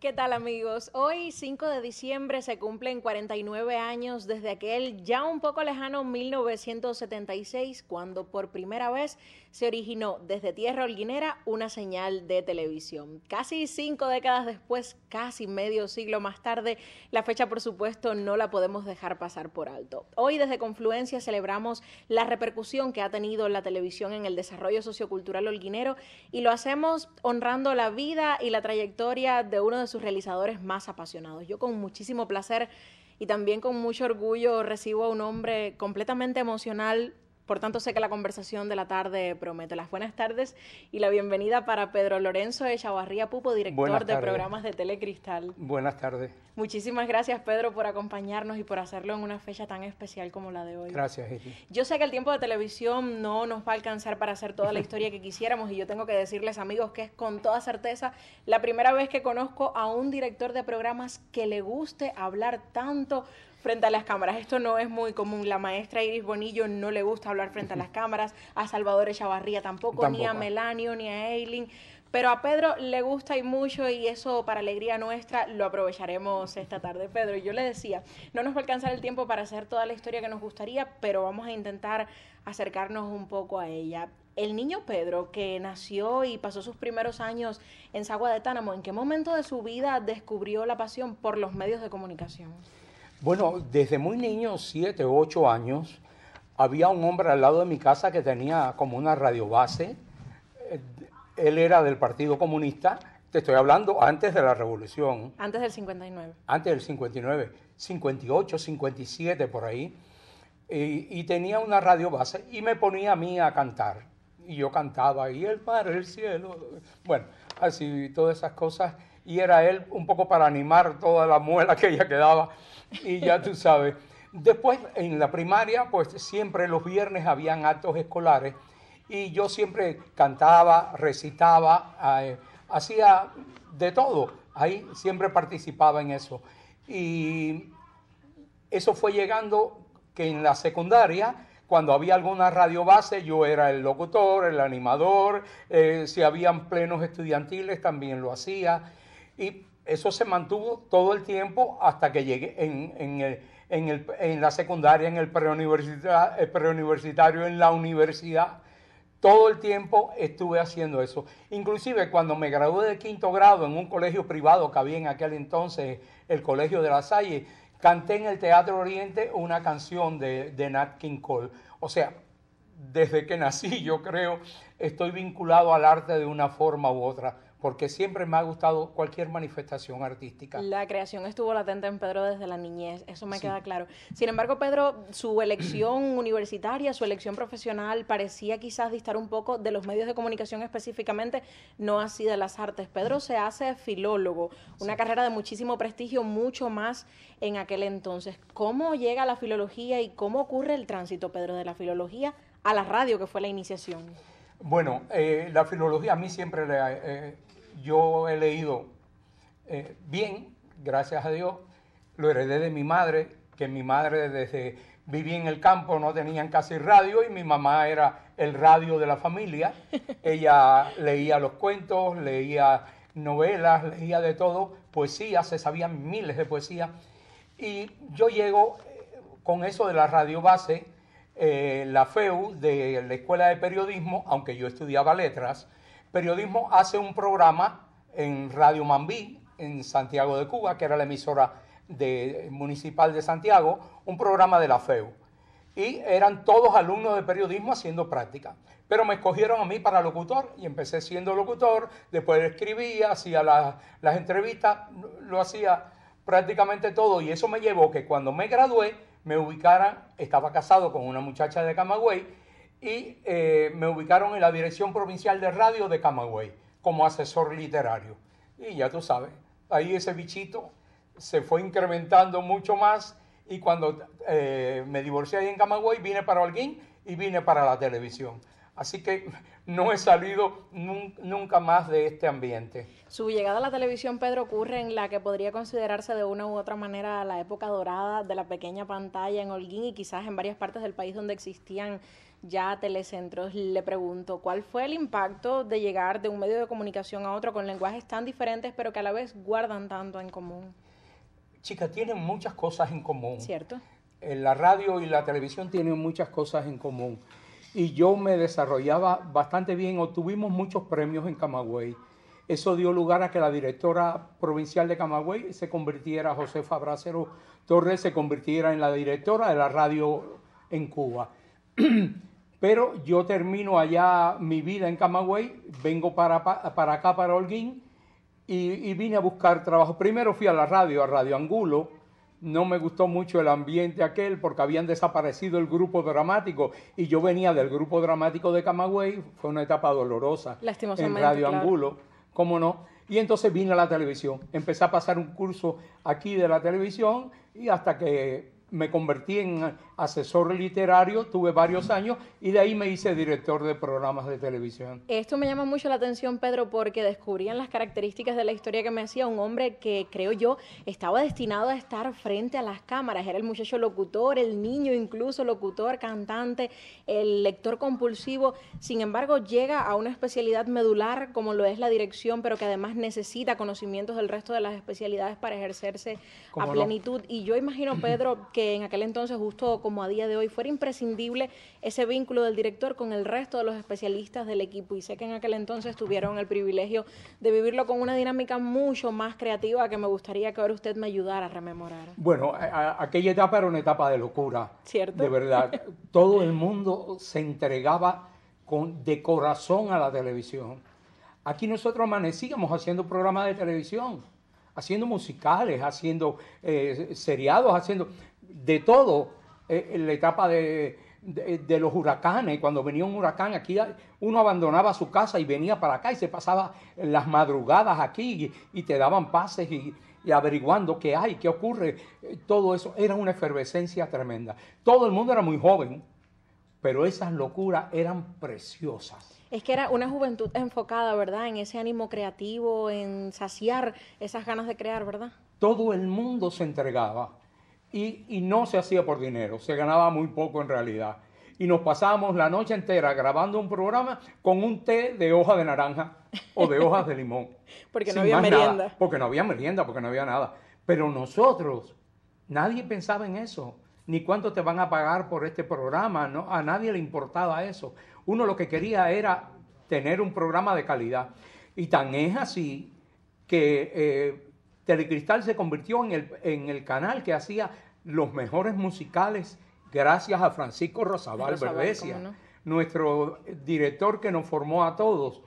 ¿Qué tal, amigos? Hoy, 5 de diciembre, se cumplen 49 años desde aquel ya un poco lejano 1976, cuando por primera vez se originó desde tierra holguinera una señal de televisión. Casi 5 décadas después, casi medio siglo más tarde, la fecha, por supuesto, no la podemos dejar pasar por alto. Hoy, desde Confluencia, celebramos la repercusión que ha tenido la televisión en el desarrollo sociocultural holguinero y lo hacemos honrando la vida y la trayectoria de uno de sus realizadores más apasionados. Yo con muchísimo placer y también con mucho orgullo recibo a un hombre completamente emocional, por tanto sé que la conversación de la tarde promete. Las buenas tardes y la bienvenida para Pedro Lorenzo Echavarría Pupo, director de programas de Telecristal. Buenas tardes. Muchísimas gracias, Pedro, por acompañarnos y por hacerlo en una fecha tan especial como la de hoy. Gracias, Eti. Yo sé que el tiempo de televisión no nos va a alcanzar para hacer toda la historia que quisiéramos y yo tengo que decirles, amigos, que es con toda certeza la primera vez que conozco a un director de programas que le guste hablar tanto frente a las cámaras. Esto no es muy común. La maestra Iris Bonillo no le gusta hablar frente a las cámaras, a Salvador Echavarría tampoco, ni a Melanio, ni a Eileen, pero a Pedro le gusta y mucho, y eso, para alegría nuestra, lo aprovecharemos esta tarde. Pedro, yo le decía, no nos va a alcanzar el tiempo para hacer toda la historia que nos gustaría, pero vamos a intentar acercarnos un poco a ella. El niño Pedro, que nació y pasó sus primeros años en Sagua de Tánamo, ¿en qué momento de su vida descubrió la pasión por los medios de comunicación? Bueno, desde muy niño, 7 o 8 años, había un hombre al lado de mi casa que tenía como una radiobase. Él era del Partido Comunista, te estoy hablando antes de la Revolución. Antes del 59. Antes del 59, 58, 57, por ahí. Y tenía una radiobase y me ponía a mí a cantar. Y yo cantaba, y el mar, el cielo. Bueno, así, todas esas cosas. Y era él un poco para animar toda la muela que ella quedaba. Y ya tú sabes. Después, en la primaria, pues siempre los viernes habían actos escolares. Y yo siempre cantaba, recitaba, hacía de todo. Ahí siempre participaba en eso. Y eso fue llegando que en la secundaria, cuando había alguna radiobase, yo era el locutor, el animador. Si habían plenos estudiantiles, también lo hacía. Y eso se mantuvo todo el tiempo hasta que llegué en la secundaria, en el preuniversitario, en la universidad. Todo el tiempo estuve haciendo eso. Inclusive cuando me gradué de 5º grado en un colegio privado que había en aquel entonces, el Colegio de La Salle, canté en el Teatro Oriente una canción de Nat King Cole. O sea, desde que nací, yo creo, estoy vinculado al arte de una forma u otra, porque siempre me ha gustado cualquier manifestación artística. La creación estuvo latente en Pedro desde la niñez, eso me queda claro. Sin embargo, Pedro, su elección universitaria, su elección profesional parecía quizás distar un poco de los medios de comunicación específicamente, no así de las artes. Pedro se hace filólogo, una carrera de muchísimo prestigio, mucho más en aquel entonces. ¿Cómo llega la filología y cómo ocurre el tránsito, Pedro, de la filología a la radio, que fue la iniciación? Bueno, la filología a mí siempre yo he leído bien, gracias a Dios. Lo heredé de mi madre, que mi madre desde vivía en el campo, no tenían casi radio, y mi mamá era el radio de la familia. Ella leía los cuentos, leía novelas, leía de todo, poesía, se sabían miles de poesías. Y yo llego con eso de la radio base, la FEU de la Escuela de Periodismo, aunque yo estudiaba letras. Periodismo hace un programa en Radio Mambí, en Santiago de Cuba, que era la emisora municipal de Santiago, un programa de la FEU. Y eran todos alumnos de periodismo haciendo práctica. Pero me escogieron a mí para locutor y empecé siendo locutor, después escribía, hacía las entrevistas, lo hacía prácticamente todo. Y eso me llevó que cuando me gradué, me ubicaran, estaba casado con una muchacha de Camagüey, y me ubicaron en la Dirección Provincial de Radio de Camagüey como asesor literario. Y ya tú sabes, ahí ese bichito se fue incrementando mucho más, y cuando me divorcié ahí en Camagüey, vine para Holguín y vine para la televisión. Así que no he salido nunca más de este ambiente. Su llegada a la televisión, Pedro, ocurre en la que podría considerarse de una u otra manera la época dorada de la pequeña pantalla en Holguín y quizás en varias partes del país donde existían ya a Telecentros. Le pregunto, ¿cuál fue el impacto de llegar de un medio de comunicación a otro con lenguajes tan diferentes, pero que a la vez guardan tanto en común? Chicas, tienen muchas cosas en común. ¿Cierto? La radio y la televisión tienen muchas cosas en común. Y yo me desarrollaba bastante bien, obtuvimos muchos premios en Camagüey. Eso dio lugar a que la directora provincial de Camagüey se convirtiera, Josefa Bracero Torres, se convirtiera en la directora de la radio en Cuba. Pero yo termino allá mi vida en Camagüey, vengo para acá, para Holguín, y vine a buscar trabajo. Primero fui a Radio Angulo. No me gustó mucho el ambiente aquel porque habían desaparecido el grupo dramático y yo venía del grupo dramático de Camagüey. Fue una etapa dolorosa en Radio Angulo, cómo no. Y entonces vine a la televisión. Empecé a pasar un curso aquí de la televisión y hasta que me convertí en asesor literario, tuve varios años y de ahí me hice director de programas de televisión. Esto me llama mucho la atención, Pedro, porque descubrían las características de la historia que me hacía un hombre que, creo yo, estaba destinado a estar frente a las cámaras. Era el muchacho locutor, el niño incluso locutor, cantante, el lector compulsivo. Sin embargo, llega a una especialidad medular como lo es la dirección, pero que además necesita conocimientos del resto de las especialidades para ejercerse a plenitud. Y yo imagino, Pedro, que en aquel entonces, justo como a día de hoy, fuera imprescindible ese vínculo del director con el resto de los especialistas del equipo. Y sé que en aquel entonces tuvieron el privilegio de vivirlo con una dinámica mucho más creativa que me gustaría que ahora usted me ayudara a rememorar. Bueno, aquella etapa era una etapa de locura. ¿Cierto? De verdad. Todo el mundo se entregaba de corazón a la televisión. Aquí nosotros amanecíamos haciendo programas de televisión, haciendo musicales, haciendo seriados, haciendo de todo. En la etapa de los huracanes, cuando venía un huracán aquí, uno abandonaba su casa y venía para acá y se pasaba las madrugadas aquí y te daban pases y averiguando qué hay, qué ocurre. Todo eso era una efervescencia tremenda. Todo el mundo era muy joven, pero esas locuras eran preciosas. Es que era una juventud enfocada, ¿verdad?, en ese ánimo creativo, en saciar esas ganas de crear, ¿verdad? Todo el mundo se entregaba. Y no se hacía por dinero, se ganaba muy poco en realidad. Y nos pasábamos la noche entera grabando un programa con un té de hoja de naranja o de hojas de limón. Porque no había merienda. Nada, porque no había merienda, porque no había nada. Pero nosotros, nadie pensaba en eso. Ni cuánto te van a pagar por este programa, ¿no? A nadie le importaba eso. Uno lo que quería era tener un programa de calidad. Y tan es así que Telecristal se convirtió en el canal que hacía los mejores musicales gracias a Francisco Rosabal Berdecia, ¿no? Nuestro director que nos formó a todos.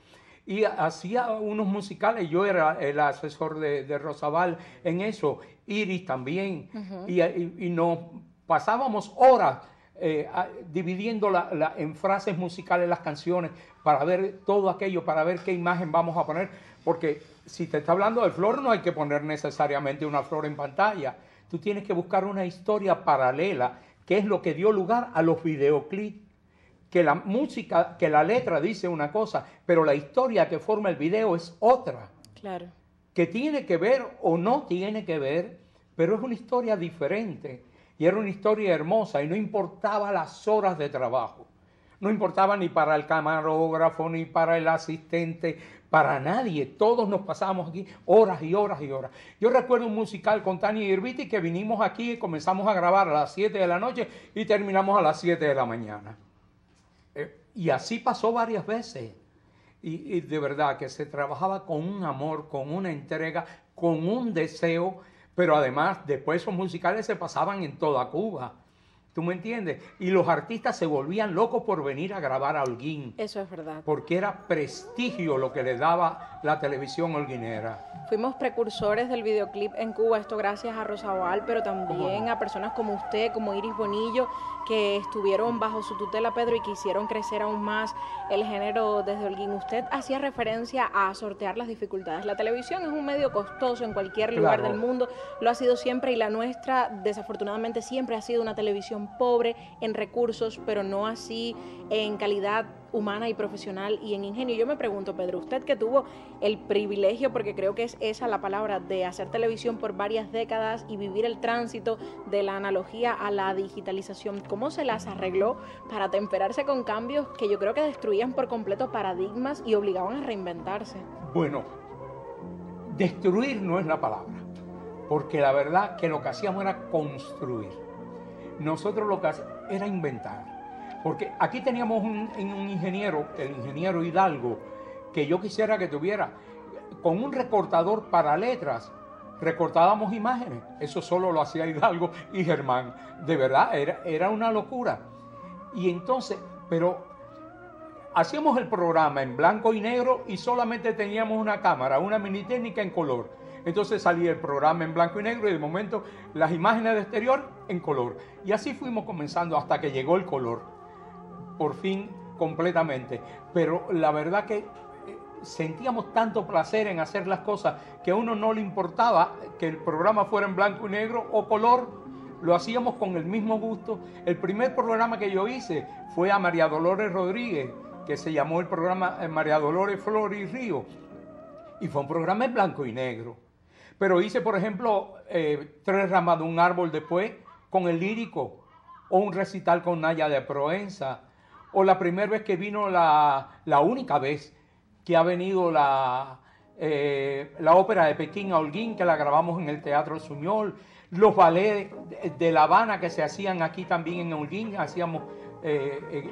Y hacía unos musicales, yo era el asesor de Rosabal en eso, Iris también, y nos pasábamos horas dividiendo en frases musicales las canciones para ver todo aquello, para ver qué imagen vamos a poner, porque si te está hablando de flor no hay que poner necesariamente una flor en pantalla, tú tienes que buscar una historia paralela, que es lo que dio lugar a los videoclips, que la música, que la letra dice una cosa, pero la historia que forma el video es otra. Claro. Que tiene que ver o no tiene que ver, pero es una historia diferente. Y era una historia hermosa y no importaba las horas de trabajo. No importaba ni para el camarógrafo, ni para el asistente, para nadie. Todos nos pasábamos aquí horas y horas y horas. Yo recuerdo un musical con Tania Irviti que vinimos aquí y comenzamos a grabar a las 7 de la noche y terminamos a las 7 de la mañana. Y así pasó varias veces. Y de verdad que se trabajaba con un amor, con una entrega, con un deseo. Pero además, después esos musicales se pasaban en toda Cuba. ¿Tú me entiendes? Y los artistas se volvían locos por venir a grabar a Holguín. Eso es verdad. Porque era prestigio lo que le daba la televisión holguinera. Fuimos precursores del videoclip en Cuba, esto gracias a Rosabal, pero también a personas como usted, como Iris Bonillo, que estuvieron bajo su tutela, Pedro, y que hicieron crecer aún más el género desde Holguín. Usted hacía referencia a sortear las dificultades. La televisión es un medio costoso en cualquier lugar del mundo, lo ha sido siempre, y la nuestra, desafortunadamente, siempre ha sido una televisión pobre en recursos, pero no así en calidad humana y profesional y en ingenio. Yo me pregunto, Pedro, usted que tuvo el privilegio, porque creo que es esa la palabra, de hacer televisión por varias décadas y vivir el tránsito de la analogía a la digitalización, ¿cómo se las arregló para temperarse con cambios que yo creo que destruían por completo paradigmas y obligaban a reinventarse? Bueno, destruir no es la palabra, porque la verdad que lo que hacíamos era construir. Nosotros lo que hacíamos era inventar. Porque aquí teníamos un ingeniero, el ingeniero Hidalgo, que yo quisiera que tuviera, con un recortador para letras, recortábamos imágenes. Eso solo lo hacía Hidalgo y Germán. De verdad, era una locura. Y entonces, pero hacíamos el programa en blanco y negro y solamente teníamos una cámara, una mini técnica en color. Entonces salía el programa en blanco y negro y de momento las imágenes de exterior en color. Y así fuimos comenzando hasta que llegó el color. Por fin, completamente. Pero la verdad que sentíamos tanto placer en hacer las cosas que a uno no le importaba que el programa fuera en blanco y negro o color. Lo hacíamos con el mismo gusto. El primer programa que yo hice fue a María Dolores Rodríguez, que se llamó el programa María Dolores Flor y Río. Y fue un programa en blanco y negro. Pero hice, por ejemplo, Tres ramas de un árbol después con el lírico, o un recital con Naya de Proenza, o la primera vez que vino, la única vez que ha venido la ópera de Pekín a Holguín, que la grabamos en el Teatro Suñol, los ballets de La Habana que se hacían aquí también en Holguín, hacíamos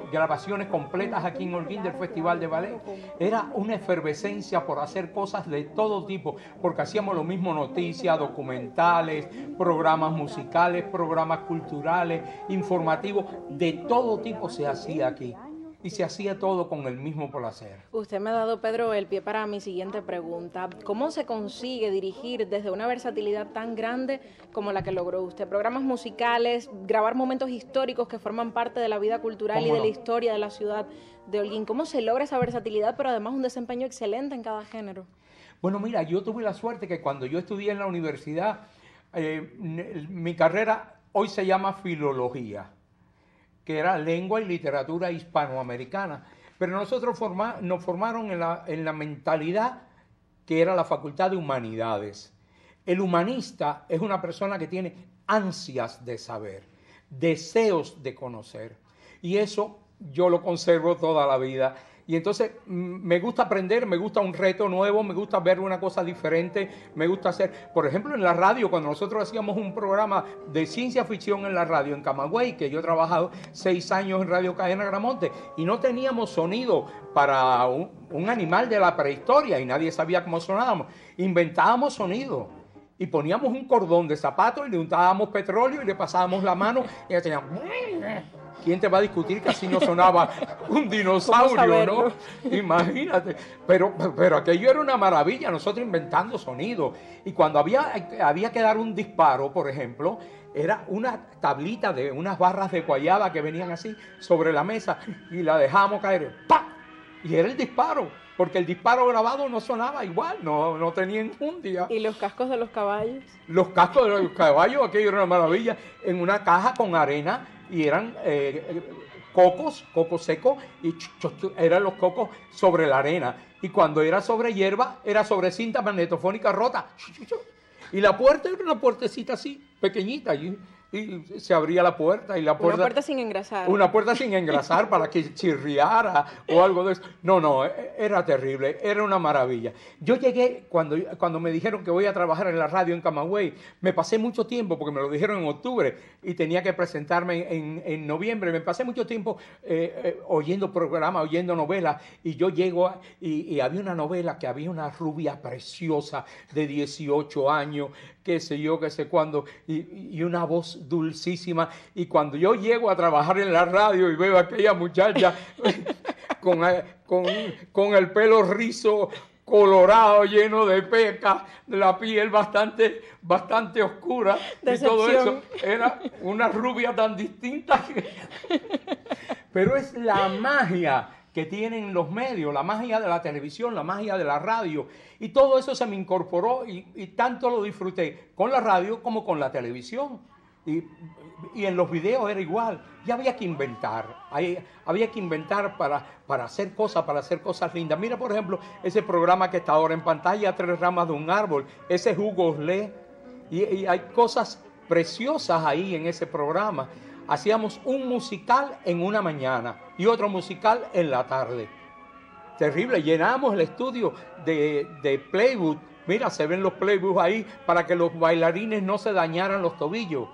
grabaciones completas aquí en Holguín del Festival de Ballet. Era una efervescencia por hacer cosas de todo tipo, porque hacíamos lo mismo, noticias, documentales, programas musicales, programas culturales, informativos, de todo tipo se hacía aquí. Y se hacía todo con el mismo placer. Usted me ha dado, Pedro, el pie para mi siguiente pregunta. ¿Cómo se consigue dirigir desde una versatilidad tan grande como la que logró usted? Programas musicales, grabar momentos históricos que forman parte de la vida cultural y de la historia de la ciudad de Holguín. ¿Cómo se logra esa versatilidad, pero además un desempeño excelente en cada género? Bueno, mira, yo tuve la suerte que cuando yo estudié en la universidad, mi carrera hoy se llama filología, que era lengua y literatura hispanoamericana. Pero nosotros nos formaron en la mentalidad que era la Facultad de Humanidades. El humanista es una persona que tiene ansias de saber, deseos de conocer. Y eso yo lo conservo toda la vida. Y entonces me gusta aprender, me gusta un reto nuevo, me gusta ver una cosa diferente, me gusta hacer, por ejemplo, en la radio, cuando nosotros hacíamos un programa de ciencia ficción en la radio en Camagüey, que yo he trabajado 6 años en Radio Cadena Gramonte, y no teníamos sonido para un animal de la prehistoria y nadie sabía cómo sonábamos, inventábamos sonido. Y poníamos un cordón de zapato y le untábamos petróleo y le pasábamos la mano y hacíamos... ¿Quién te va a discutir que así no sonaba un dinosaurio, no? Imagínate. Pero aquello era una maravilla, nosotros inventando sonido. Y cuando había que dar un disparo, por ejemplo, era una tablita de unas barras de guayaba que venían así sobre la mesa y la dejábamos caer. ¡Pah! Y era el disparo, porque el disparo grabado no sonaba igual, no tenía enjundia. ¿Y los cascos de los caballos? Los cascos de los caballos, aquello era una maravilla, en una caja con arena, y eran coco seco, y eran los cocos sobre la arena. Y cuando era sobre hierba, era sobre cinta magnetofónica rota. Y la puerta era una puertecita así, pequeñita, y se abría la puerta y la puerta... Una puerta sin engrasar. Una puerta sin engrasar para que chirriara o algo de eso. No, era terrible, era una maravilla. Yo llegué, cuando me dijeron que voy a trabajar en la radio en Camagüey, me pasé mucho tiempo, porque me lo dijeron en octubre y tenía que presentarme en noviembre, me pasé mucho tiempo oyendo programas, oyendo novelas, y yo llego y había una novela que había una rubia preciosa de 18 años, qué sé yo, qué sé cuándo, y una voz dulcísima, y cuando yo llego a trabajar en la radio y veo a aquella muchacha con el pelo rizo, colorado, lleno de pecas, la piel bastante oscura, y todo eso, era una rubia tan distinta pero es la magia que tienen los medios, la magia de la televisión, la magia de la radio, y todo eso se me incorporó y tanto lo disfruté con la radio como con la televisión. Y, y en los videos era igual. Y había que inventar. Había que inventar para hacer cosas lindas. Mira, por ejemplo, ese programa que está ahora en pantalla, Tres ramas de un árbol. Ese es Hugo Oslé. Y hay cosas preciosas ahí en ese programa. Hacíamos un musical en una mañana y otro musical en la tarde. Terrible, llenábamos el estudio de Playwood. Mira, se ven los Playwood ahí para que los bailarines no se dañaran los tobillos.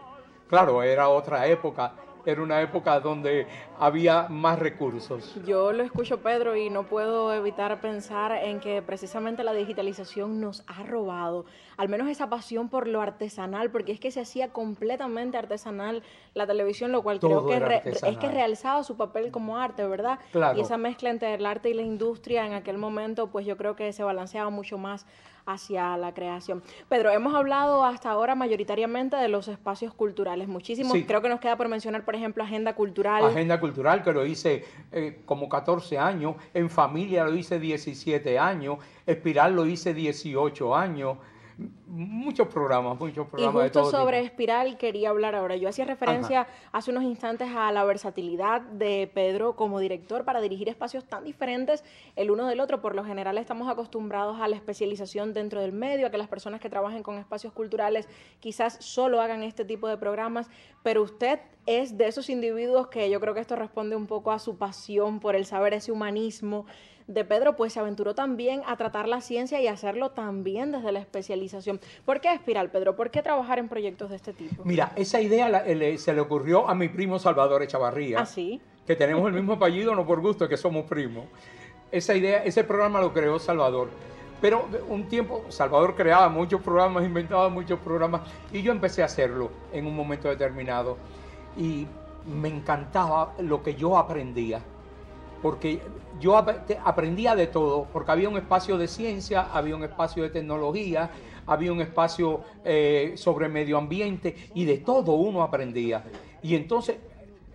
Claro, era otra época, era una época donde había más recursos. Yo lo escucho, Pedro, y no puedo evitar pensar en que precisamente la digitalización nos ha robado, al menos esa pasión por lo artesanal, porque es que se hacía completamente artesanal la televisión, lo cual Todo creo que era es que realzaba su papel como arte, ¿verdad? Claro. Y esa mezcla entre el arte y la industria en aquel momento, pues yo creo que se balanceaba mucho más hacia la creación. Pedro, hemos hablado hasta ahora mayoritariamente de los espacios culturales, muchísimos. Sí. Creo que nos queda por mencionar, por ejemplo, Agenda Cultural. Agenda Cultural, que lo hice como 14 años, En Familia lo hice 17 años, Espiral lo hice 18 años, muchos programas Y de todo justo sobre tipo. Espiral quería hablar ahora. Yo hacía referencia hace unos instantes a la versatilidad de Pedro como director para dirigir espacios tan diferentes el uno del otro. Por lo general estamos acostumbrados a la especialización dentro del medio, a que las personas que trabajen con espacios culturales quizás solo hagan este tipo de programas, pero usted es de esos individuos que yo creo que esto responde un poco a su pasión por el saber, ese humanismo de Pedro, pues se aventuró también a tratar la ciencia y hacerlo también desde la especialización. ¿Por qué Espiral, Pedro? ¿Por qué trabajar en proyectos de este tipo? Mira, esa idea se le ocurrió a mi primo Salvador Echavarría. ¿Ah, sí? Que tenemos el mismo apellido, no por gusto, que somos primos. Esa idea, ese programa lo creó Salvador. Pero un tiempo, Salvador creaba muchos programas, inventaba muchos programas, y yo empecé a hacerlo en un momento determinado. Y me encantaba lo que yo aprendía, porque yo aprendía de todo, porque había un espacio de ciencia, había un espacio de tecnología, había un espacio sobre medio ambiente, y de todo uno aprendía. Y entonces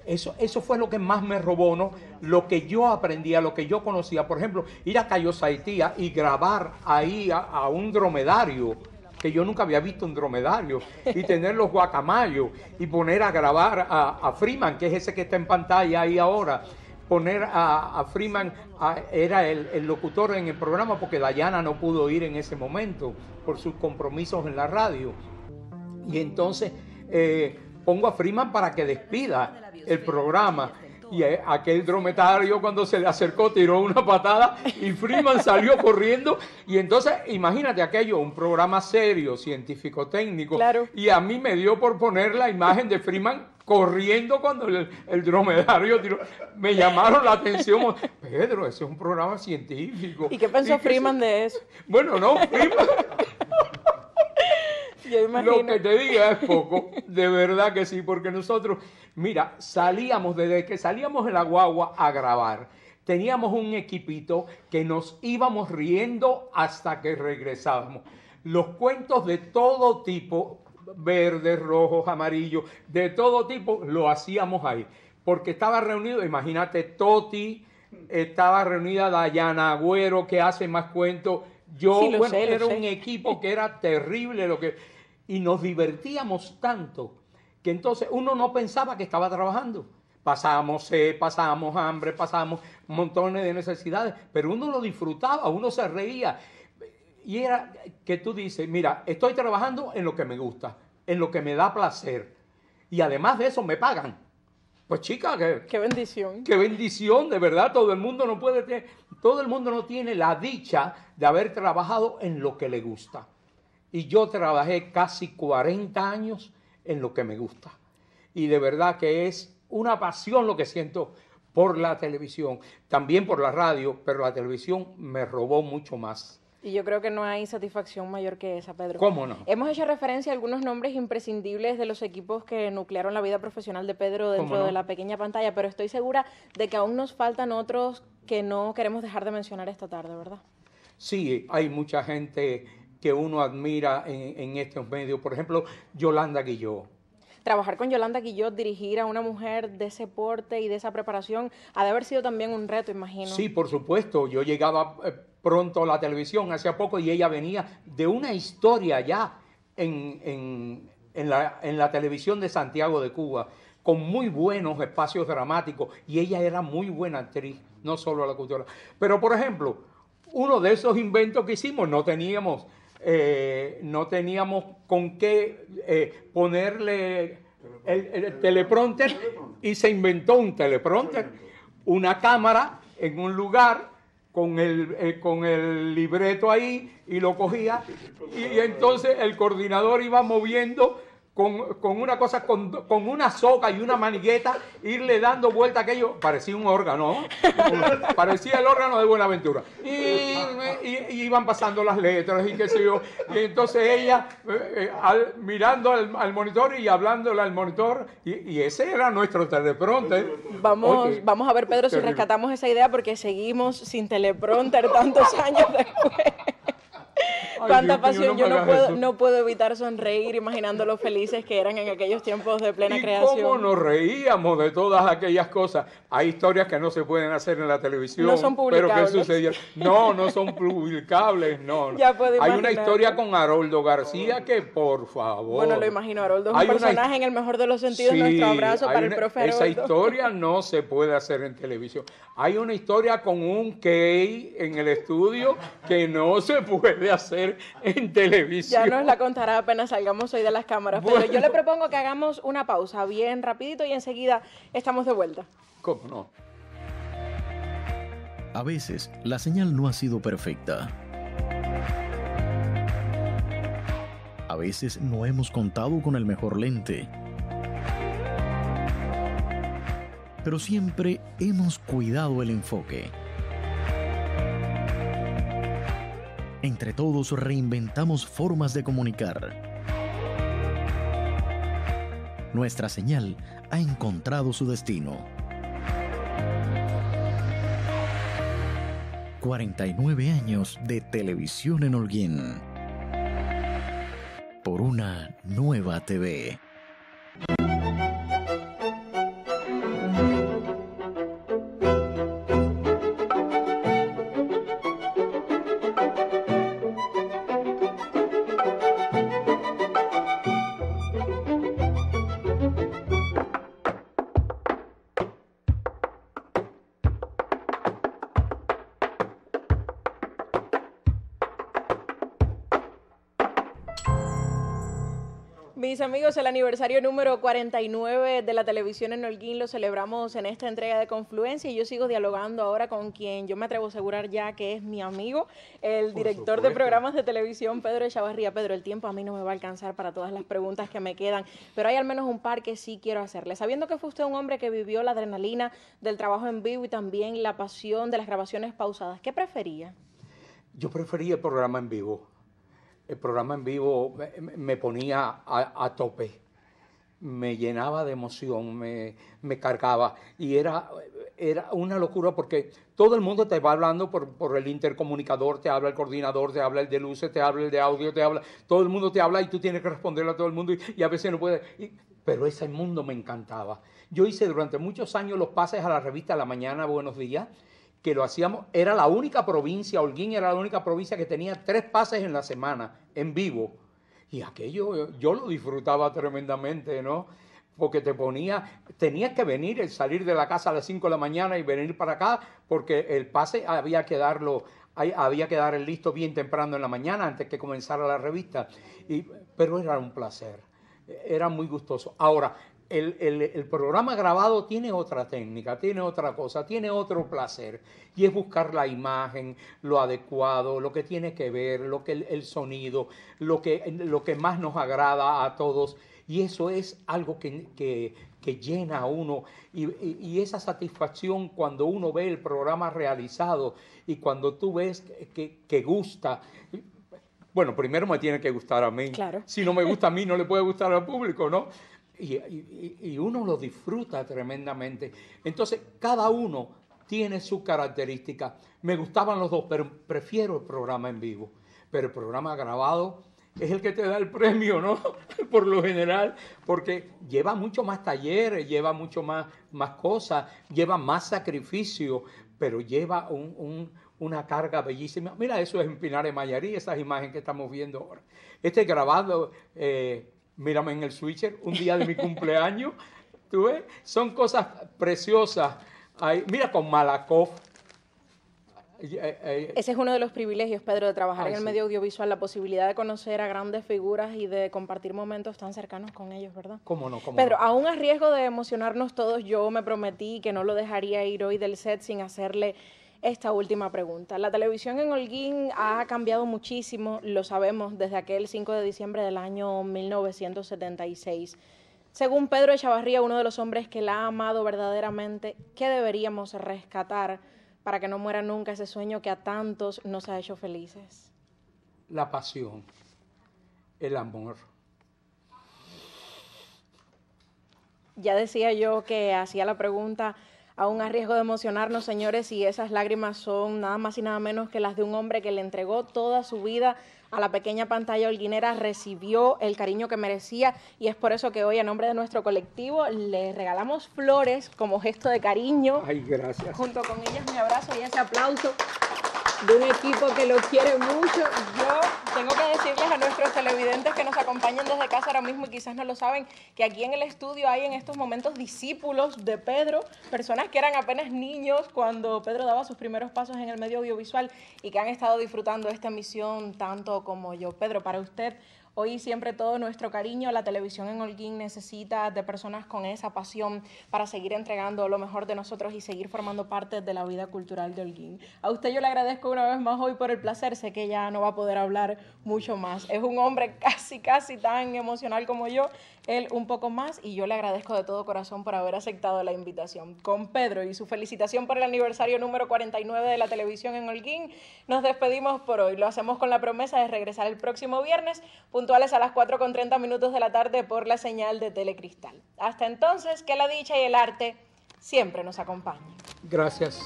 eso fue lo que más me robó, ¿no? Lo que yo aprendía, lo que yo conocía. Por ejemplo, ir a Cayo Saitía y grabar ahí a un dromedario, que yo nunca había visto un dromedario, y tener los guacamayos, y poner a grabar a Freeman, que es ese que está en pantalla ahí ahora. Poner a Freeman, era el locutor en el programa, porque Dayana no pudo ir en ese momento por sus compromisos en la radio. Y entonces pongo a Freeman para que despida el programa. Y aquel dromedario, cuando se le acercó, tiró una patada y Freeman salió corriendo. Y entonces, imagínate aquello, un programa serio, científico-técnico. Claro. Y a mí me dio por poner la imagen de Freeman corriendo cuando el dromedario tiró. Me llamaron la atención. Pedro, ese es un programa científico. ¿Y qué pensó Freeman de eso? Bueno, no, Freeman... Yo imagino. Lo que te diga es poco, de verdad que sí, porque nosotros, mira, desde que salíamos en la guagua a grabar, teníamos un equipito que nos íbamos riendo hasta que regresábamos. Los cuentos de todo tipo, verdes, rojos, amarillos, de todo tipo, lo hacíamos ahí, porque estaba reunido, imagínate, Toti, estaba reunida Dayana Agüero, que hace más cuentos. Yo, sí, bueno, era un equipo que era terrible y nos divertíamos tanto que entonces uno no pensaba que estaba trabajando. Pasábamos sed, pasábamos hambre, pasábamos montones de necesidades, pero uno lo disfrutaba, uno se reía. Y era que tú dices, mira, estoy trabajando en lo que me gusta, en lo que me da placer. Y además de eso me pagan. Pues chica, qué bendición. Qué bendición, de verdad. Todo el mundo no tiene la dicha de haber trabajado en lo que le gusta. Y yo trabajé casi 40 años en lo que me gusta. Y de verdad que es una pasión lo que siento por la televisión, también por la radio, pero la televisión me robó mucho más. Y yo creo que no hay satisfacción mayor que esa, Pedro. ¿Cómo no? Hemos hecho referencia a algunos nombres imprescindibles de los equipos que nuclearon la vida profesional de Pedro dentro de la pequeña pantalla, pero estoy segura de que aún nos faltan otros que no queremos dejar de mencionar esta tarde, ¿verdad? Sí, hay mucha gente que uno admira en estos medios. Por ejemplo, Yolanda Guillot. Trabajar con Yolanda Guillot, dirigir a una mujer de ese porte y de esa preparación, ha de haber sido también un reto, imagino. Sí, por supuesto. Yo llegaba pronto a la televisión hace poco y ella venía de una historia ya en en la televisión de Santiago de Cuba, con muy buenos espacios dramáticos, y ella era muy buena actriz, no solo la cultura. Pero, por ejemplo, uno de esos inventos que hicimos, no teníamos con qué ponerle el teleprompter, y se inventó un teleprompter, una cámara en un lugar con el libreto ahí, y lo cogía, y entonces el coordinador iba moviendo con una cosa, con una soga y una manigueta, irle dando vuelta a aquello. Parecía un órgano, ¿no? Parecía el órgano de Buenaventura. Y iban pasando las letras y qué sé yo. Y entonces ella mirando al monitor y hablándole al monitor. Y ese era nuestro teleprompter. Vamos a ver, Pedro, si rescatamos esa idea, porque seguimos sin teleprompter tantos años después. Cuánta pasión, yo no puedo evitar sonreír imaginando lo felices que eran en aquellos tiempos de plena creación. ¿Cómo nos reíamos de todas aquellas cosas? Hay historias que no se pueden hacer en la televisión. No son publicables. Pero ¿qué sucedió? No son publicables, no. Ya puedo imaginar. Hay una historia con Haroldo García que, por favor. Bueno, lo imagino, Haroldo es un personaje en el mejor de los sentidos. Sí, nuestro abrazo para el profe Haroldo. Esa historia no se puede hacer en televisión. Hay una historia con un Key en el estudio que no se puede hacer en televisión. Ya nos la contará apenas salgamos hoy de las cámaras. Bueno. Pero yo le propongo que hagamos una pausa bien rapidito y enseguida estamos de vuelta. ¿Cómo no? A veces la señal no ha sido perfecta. A veces no hemos contado con el mejor lente. Pero siempre hemos cuidado el enfoque. Entre todos reinventamos formas de comunicar. Nuestra señal ha encontrado su destino. 49 años de televisión en Holguín. Por una nueva TV. Mis amigos, el aniversario número 49 de la televisión en Holguín lo celebramos en esta entrega de Confluencia, y yo sigo dialogando ahora con quien yo me atrevo a asegurar ya que es mi amigo, el director de programas de televisión, Pedro Echavarría. Pedro, el tiempo a mí no me va a alcanzar para todas las preguntas que me quedan, pero hay al menos un par que sí quiero hacerle. Sabiendo que fue usted un hombre que vivió la adrenalina del trabajo en vivo y también la pasión de las grabaciones pausadas, ¿qué prefería? Yo prefería el programa en vivo. El programa en vivo me ponía a tope, me llenaba de emoción, me cargaba, y era una locura, porque todo el mundo te va hablando por el intercomunicador, te habla el coordinador, te habla el de luces, te habla el de audio, todo el mundo te habla, y tú tienes que responderle a todo el mundo, y a veces no puedes. Pero ese mundo me encantaba. Yo hice durante muchos años los pases a la revista La Mañana, Buenos Días, que lo hacíamos, era la única provincia, Holguín era la única provincia que tenía 3 pases en la semana, en vivo. Y aquello yo lo disfrutaba tremendamente, ¿no? Porque tenías que venir, salir de la casa a las 5 de la mañana y venir para acá, porque el pase había que dar el listo bien temprano en la mañana, antes que comenzara la revista. Pero era un placer, era muy gustoso. Ahora, el programa grabado tiene otra técnica, tiene otra cosa, tiene otro placer, y es buscar la imagen, lo adecuado, lo que tiene que ver, el sonido, lo que más nos agrada a todos, y eso es algo que llena a uno, y esa satisfacción cuando uno ve el programa realizado y cuando tú ves que gusta. Bueno, primero me tiene que gustar a mí. Claro. Si no me gusta a mí, no le puede gustar al público, ¿no? Y uno lo disfruta tremendamente. Entonces, cada uno tiene su característica. Me gustaban los dos, pero prefiero el programa en vivo. Pero el programa grabado es el que te da el premio, ¿no? Por lo general, porque lleva mucho más talleres, lleva mucho más cosas, lleva más sacrificio, pero lleva una carga bellísima. Mira, eso es en Pinares Mayarí, esas imágenes que estamos viendo ahora. Este grabado Mírame en el switcher, un día de mi cumpleaños. ¿Tú ves? Son cosas preciosas. Ay, mira con Malakoff. Ese es uno de los privilegios, Pedro, de trabajar en el medio audiovisual, la posibilidad de conocer a grandes figuras y de compartir momentos tan cercanos con ellos, ¿verdad? ¿Cómo no? Pedro, aún a riesgo de emocionarnos todos, yo me prometí que no lo dejaría ir hoy del set sin hacerle esta última pregunta. La televisión en Holguín ha cambiado muchísimo, lo sabemos, desde aquel 5 de diciembre del año 1976. Según Pedro Echavarría, uno de los hombres que la ha amado verdaderamente, ¿qué deberíamos rescatar para que no muera nunca ese sueño que a tantos nos ha hecho felices? La pasión, el amor. Ya decía yo que hacía la pregunta aún a riesgo de emocionarnos, señores, y esas lágrimas son nada más y nada menos que las de un hombre que le entregó toda su vida a la pequeña pantalla holguinera, recibió el cariño que merecía, y es por eso que hoy, a nombre de nuestro colectivo, le regalamos flores como gesto de cariño. Ay, gracias. Junto con ellas mi abrazo y ese aplauso de un equipo que lo quiere mucho. Yo tengo que decirles a nuestros televidentes que nos acompañan desde casa ahora mismo y quizás no lo saben, que aquí en el estudio hay en estos momentos discípulos de Pedro, personas que eran apenas niños cuando Pedro daba sus primeros pasos en el medio audiovisual y que han estado disfrutando esta misión tanto como yo. Pedro, para usted, hoy y siempre todo nuestro cariño. La televisión en Holguín necesita de personas con esa pasión para seguir entregando lo mejor de nosotros y seguir formando parte de la vida cultural de Holguín. A usted yo le agradezco una vez más hoy por el placer. Sé que ya no va a poder hablar mucho más. Es un hombre casi tan emocional como yo, él un poco más, y yo le agradezco de todo corazón por haber aceptado la invitación. Con Pedro y su felicitación por el aniversario número 49 de la televisión en Holguín, nos despedimos por hoy. Lo hacemos con la promesa de regresar el próximo viernes, puntuales a las 4:30 de la tarde por la señal de Telecristal. Hasta entonces, que la dicha y el arte siempre nos acompañen. Gracias.